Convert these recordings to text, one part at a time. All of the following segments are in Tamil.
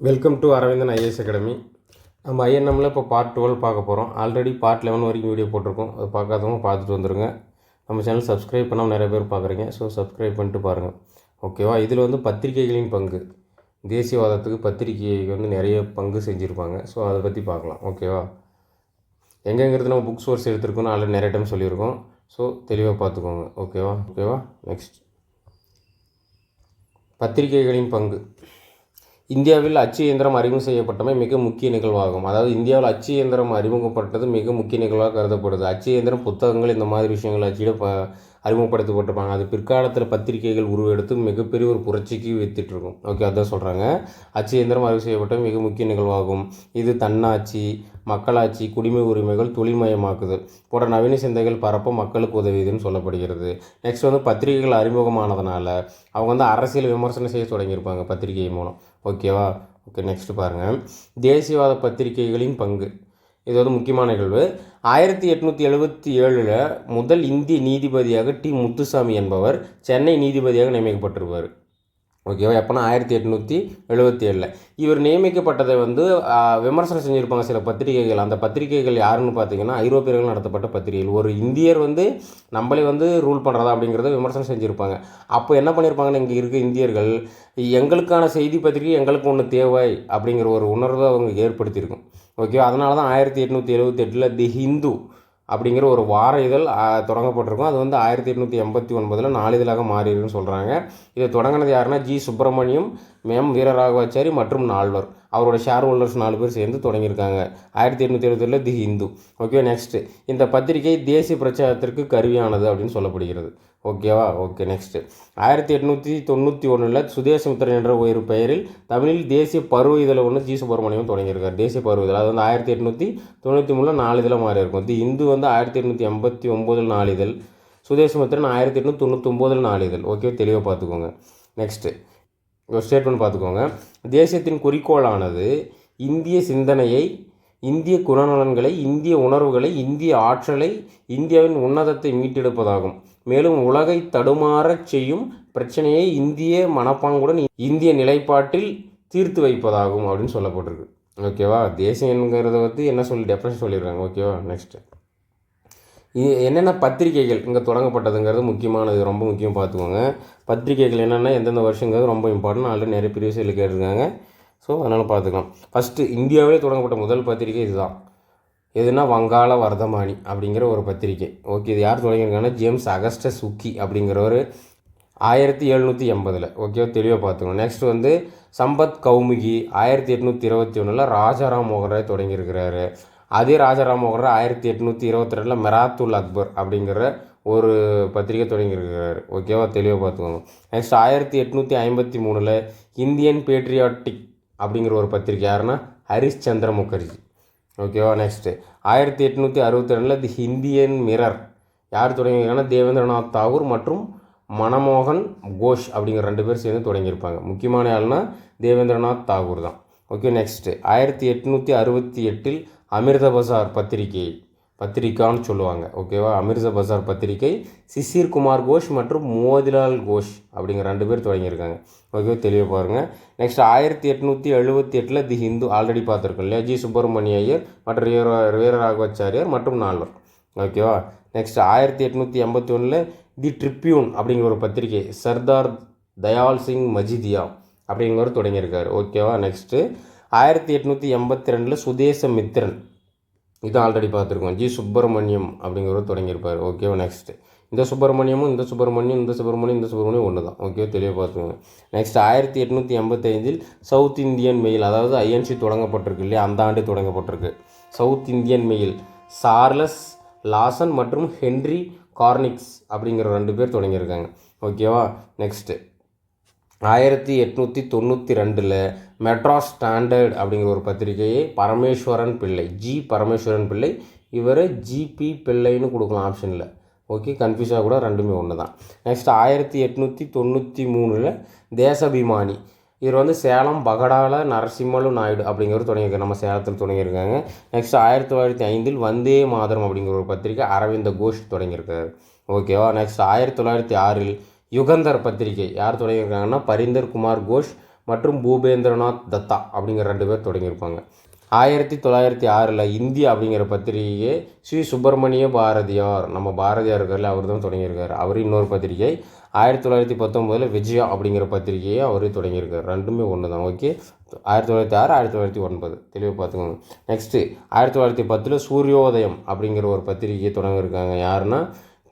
Welcome to Aravindan IAS academy. நம்ம ஐஎன்எம்மில் இப்போ பார்ட் 12 பார்க்க போகிறோம். ஆல்ரெடி பார்ட் 11 வரைக்கும் வீடியோ போட்டிருக்கோம். அது பார்க்காதவங்க பார்த்துட்டு வந்துடுங்க. நம்ம சேனல் சப்ஸ்கிரைப் பண்ணாமல் நிறைய பேர் பார்க்குறீங்க. ஸோ சப்ஸ்கிரைப் பண்ணிட்டு பாருங்கள், ஓகேவா. இதில் வந்து பத்திரிகைகளின் பங்கு, தேசியவாதத்துக்கு பத்திரிகை நிறைய பங்கு செஞ்சுருப்பாங்க. ஸோ அதை பற்றி பார்க்கலாம், ஓகேவா. எங்கெங்கிறது நம்ம புக் சோர்ஸ் எடுத்துருக்கோன்னு ஆல்ரெடி நிறைய டைம் சொல்லியிருக்கோம். ஸோ தெளிவாக பார்த்துக்கோங்க, ஓகேவா. நெக்ஸ்ட், பத்திரிகைகளின் பங்கு. இந்தியாவில் அச்சு இயந்திரம் அறிமுகம் செய்யப்பட்டமை மிக முக்கிய நிகழ்வாகும். அதாவது இந்தியாவில் அச்சு இயந்திரம் அறிமுகப்பட்டது மிக முக்கிய நிகழ்வாக கருதப்படுது. அச்சு இயந்திரம், புத்தகங்கள், இந்த மாதிரி விஷயங்கள் அச்சிட அறிமுகப்படுத்தப்பட்டிருப்பாங்க. அது பிற்காலத்தில் பத்திரிகைகள் உருவெடுத்து மிகப்பெரிய ஒரு புரட்சிக்கு வித்திட்ருக்கும், ஓகே. அதான் சொல்கிறாங்க, அச்சு இயந்திரம் அறிவு செய்யப்பட்ட மிக முக்கிய நிகழ்வாகும். இது தன்னாட்சி, மக்களாட்சி, குடிமை உரிமைகள், தொழில்மயமாக்குதல் போன்ற நவீன சிந்தைகள் பரப்ப மக்களுக்கு உதவியதுன்னு சொல்லப்படுகிறது. நெக்ஸ்ட் வந்து பத்திரிகைகள் அறிமுகமானதுனால அவங்க அரசியல் விமர்சனம் செய்ய தொடங்கியிருப்பாங்க பத்திரிகை மூலம், ஓகேவா. ஓகே, நெக்ஸ்ட் பாருங்கள், தேசியவாத பத்திரிகைகளின் பங்கு. இது வந்து முக்கியமான நிகழ்வு. 1877 முதல் இந்திய நீதிபதியாக டி முத்துசாமி என்பவர் சென்னை நீதிபதியாக நியமிக்கப்பட்டிருப்பார், ஓகேவா. எப்போனா 1877 இவர் நியமிக்கப்பட்டதை விமர்சனம் செஞ்சுருப்பாங்க சில பத்திரிகைகள். அந்த பத்திரிகைகள் யாருன்னு பார்த்தீங்கன்னா ஐரோப்பியர்கள் நடத்தப்பட்ட பத்திரிகைகள். ஒரு இந்தியர் நம்மளே ரூல் பண்ணுறதா அப்படிங்கிறத விமர்சனம் செஞ்சுருப்பாங்க. அப்போ என்ன பண்ணியிருப்பாங்கன்னு இங்கே இருக்க இந்தியர்கள், எங்களுக்கான செய்தி பத்திரிகை எங்களுக்கு ஒன்று தேவை அப்படிங்கிற ஒரு உணர்வை அவங்க ஏற்படுத்தியிருக்கும், ஓகே. அதனால தான் 1878 தி ஹிந்து அப்படிங்கிற ஒரு வார இதழ் தொடங்கப்பட்டிருக்கும். அது 1889 நாளிதழாக மாறிடுன்னு சொல்கிறாங்க. இதை தொடங்கினது யாருன்னா ஜி சுப்பிரமணியம், எம் வீரராகவாச்சாரி மற்றும் நால்வர். அவரோட ஷேர் ஹோல்டர்ஸ் 4 பேர் சேர்ந்து தொடங்கியிருக்காங்க 1877 தி ஹிந்து, ஓகே. நெக்ஸ்ட்டு, இந்த பத்திரிகை தேசிய பிரச்சாரத்திற்கு கருவியானது அப்படின்னு சொல்லப்படுகிறது, ஓகேவா. ஓகே, நெக்ஸ்ட்டு, 1891 சுதேசமித்திரன் என்ற ஒரு பெயரில் தமிழில் தேசிய பருவ இதழை ஜி சுப்பிரமணியம் தொடங்கியிருக்கார். தேசிய பருவ இதழ் அது 1893 நாளிதழ மாறி இருக்கும். தி இந்து 1889 நாளிதழ், சுதேசமித்திரன் 1899 நாளிதழ், ஓகே. தெளிவாக பார்த்துக்கோங்க. நெக்ஸ்ட்டு ஒரு ஸ்டேட்மெண்ட் பார்த்துக்கோங்க, தேசியத்தின் குறிக்கோளானது இந்திய சிந்தனையை, இந்திய குணநலன்களை, இந்திய உணர்வுகளை, இந்திய ஆற்றலை, இந்தியாவின் உன்னதத்தை மீட்டெடுப்பதாகும். மேலும் உலகை தடுமாறச் செய்யும் பிரச்சனையை இந்திய மனப்பாங்குடன் இந்திய நிலைப்பாட்டில் தீர்த்து வைப்பதாகும் அப்படின்னு சொல்லப்பட்டிருக்கு, ஓகேவா. தேசியங்கிறத என்ன டெஃபினேஷன் சொல்லியிருக்காங்க, ஓகேவா. நெக்ஸ்ட்டு, என்னென்ன பத்திரிகைகள் இங்கே தொடங்கப்பட்டதுங்கிறது முக்கியமானது, ரொம்ப முக்கியம் பார்த்துக்கோங்க. பத்திரிகைகள் என்னென்னா எந்தெந்த வருஷங்கிறது ரொம்ப இம்பார்ட்டன்ட். ஆல்ரெடி நிறைய ப்ரீவியஸ் இயர்ல கேட்டிருக்காங்க. ஸோ அதனால் பார்த்துக்கலாம். ஃபஸ்ட்டு இந்தியாவிலே தொடங்கப்பட்ட முதல் பத்திரிகை இதுதான். எதுனா வங்காள வர்தமானி அப்படிங்கிற ஒரு பத்திரிகை, ஓகே. இது யார் தொடங்கியிருக்காங்கன்னா ஜேம்ஸ் அகஸ்டஸ் உக்கி அப்படிங்கிறவர் 1780, ஓகே. தெளிவாக பார்த்துக்கணும். நெக்ஸ்ட் சம்பத் கௌமுகி 1821 ராஜாராம் மோகன் ராய் தொடங்கியிருக்கிறாரு. அதே ராஜாராம் மோகன் ராய் 1822 மெராத்துல் அக்பர் அப்படிங்கிற ஒரு பத்திரிகை தொடங்கியிருக்கிறார், ஓகேவா. தெளிவாக பார்த்துக்கோங்க. நெக்ஸ்ட் 1853 இந்தியன் பேட்ரியாட்டிக் அப்படிங்கிற ஒரு பத்திரிகை, யாருன்னா ஹரிஷ் சந்திர முகர்ஜி, ஓகேவா. நெக்ஸ்ட்டு 1862 தி இந்தியன் மிரர் யார் தொடங்கியிருக்காங்கன்னா தேவேந்திரநாத் தாகூர் மற்றும் மனமோகன் கோஷ் அப்படிங்கிற 2 பேர் சேர்ந்து தொடங்கியிருப்பாங்க. முக்கியமான ஆள்னா தேவேந்திரநாத் தாகூர் தான், ஓகே. நெக்ஸ்ட்டு 1868 அமிர்த பஜார் பத்திரிக்கான்னு சொல்லுவாங்க, ஓகேவா. அமிர்த பஜார் பத்திரிகை சிசிர் குமார் கோஷ் மற்றும் மோதிலால் கோஷ் அப்படிங்கிற 2 பேர் தொடங்கியிருக்காங்க, ஓகே. தெளிவாக பாருங்கள். நெக்ஸ்ட் 1878 தி ஹிந்து ஆல்ரெடி பார்த்துருக்கோம் இல்லையா, ஜி சுப்பிரமணிய ஐயர் மற்றும் வீரராகவாச்சாரியார் மற்றும் நால்வர், ஓகேவா. நெக்ஸ்ட் 1881 தி ட்ரிபியூன் அப்படிங்கிற ஒரு பத்திரிகை சர்தார் தயால் சிங் மஜிதியா அப்படிங்கிறவர் தொடங்கியிருக்காரு, ஓகேவா. நெக்ஸ்ட்டு 1882 சுதேசமித்திரன், இது ஆல்ரெடி பார்த்துருக்கோம், ஜி சுப்பிரமணியம் அப்படிங்கிறவர் தொடங்கியிருப்பார், ஓகேவா. நெக்ஸ்ட்டு இந்த சுப்பிரமணியம் ஒன்று தான், ஓகே. தெளிவாக பார்த்துக்கோங்க. நெக்ஸ்ட் 1885 சவுத் இந்தியன் மெயில், அதாவது ஐஎன்சி தொடங்கப்பட்டிருக்கு இல்லையா, அந்த ஆண்டு தொடங்கப்பட்டிருக்கு. சவுத் இந்தியன் மெயில் சார்லஸ் லாசன் மற்றும் ஹென்ரி கார்னிக்ஸ் அப்படிங்கிற 2 பேர் தொடங்கியிருக்காங்க, ஓகேவா. நெக்ஸ்ட்டு 1892 மெட்ராஸ் ஸ்டாண்டர்ட் அப்படிங்கிற ஒரு பத்திரிகையை பரமேஸ்வரன் பிள்ளை, இவர் ஜிபி பிள்ளைன்னு கொடுக்கலாம் ஆப்ஷனில், ஓகே. கன்ஃபியூஸாக கூட, ரெண்டுமே ஒன்று தான். நெக்ஸ்ட் 1893 தேசாபிமானி, இவர் சேலம் பகடால நரசிம்மலு நாயுடு அப்படிங்கிறவர் தொடங்கியிருக்காங்க, நம்ம சேலத்தில் தொடங்கியிருக்காங்க. நெக்ஸ்ட் 1905 வந்தே மாதரம் அப்படிங்கிற ஒரு பத்திரிகை அரவிந்த கோஷ் தொடங்கியிருக்காரு, ஓகேவா. நெக்ஸ்ட் 1906 யுகந்தர் பத்திரிகை யார் தொடங்கியிருக்காங்கன்னா பரிந்தர் குமார் கோஷ் மற்றும் பூபேந்திரநாத் தத்தா அப்படிங்கிற 2 பேர் தொடங்கியிருப்பாங்க. 1906 இந்தியா அப்படிங்கிற பத்திரிகையை ஸ்ரீ சுப்பிரமணிய பாரதியார், நம்ம பாரதியார் இருக்கார்ல, அவர் தான் தொடங்கியிருக்காரு. அவர் இன்னொரு பத்திரிகை. 1919 விஜயா அப்படிங்கிற பத்திரிகையை அவர் தொடங்கியிருக்காரு. ரெண்டுமே ஒன்று தான். ஓகே, 1906 1909 தெளிவாக பார்த்துக்கோங்க. நெக்ஸ்ட்டு 1910 சூரியோதயம் அப்படிங்கிற ஒரு பத்திரிகையை தொடங்கியிருக்காங்க. யாருன்னா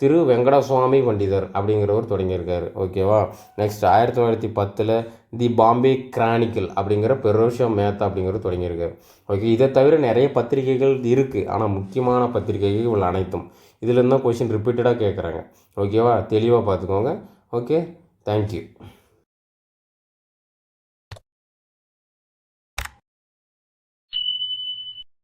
திரு வெங்கடசுவாமி பண்டிதர் அப்படிங்கிறவர் தொடங்கியிருக்காரு. ஓகேவா. நெக்ஸ்ட் 1910 தி பாம்பே கிரானிக்கல் அப்படிங்கிற பெரோஷா மேத்தா அப்படிங்கிறது தொடங்கியிருக்காரு. ஓகே, இதை தவிர நிறைய பத்திரிகைகள் இருக்குது. ஆனால் முக்கியமான பத்திரிகைகள் இவ்வளோ அனைத்தும் இதில் இருந்தால் கொஷின் ரிப்பீட்டடாக கேட்குறாங்க. ஓகேவா, தெளிவாக பார்த்துக்கோங்க. Okay, thank you.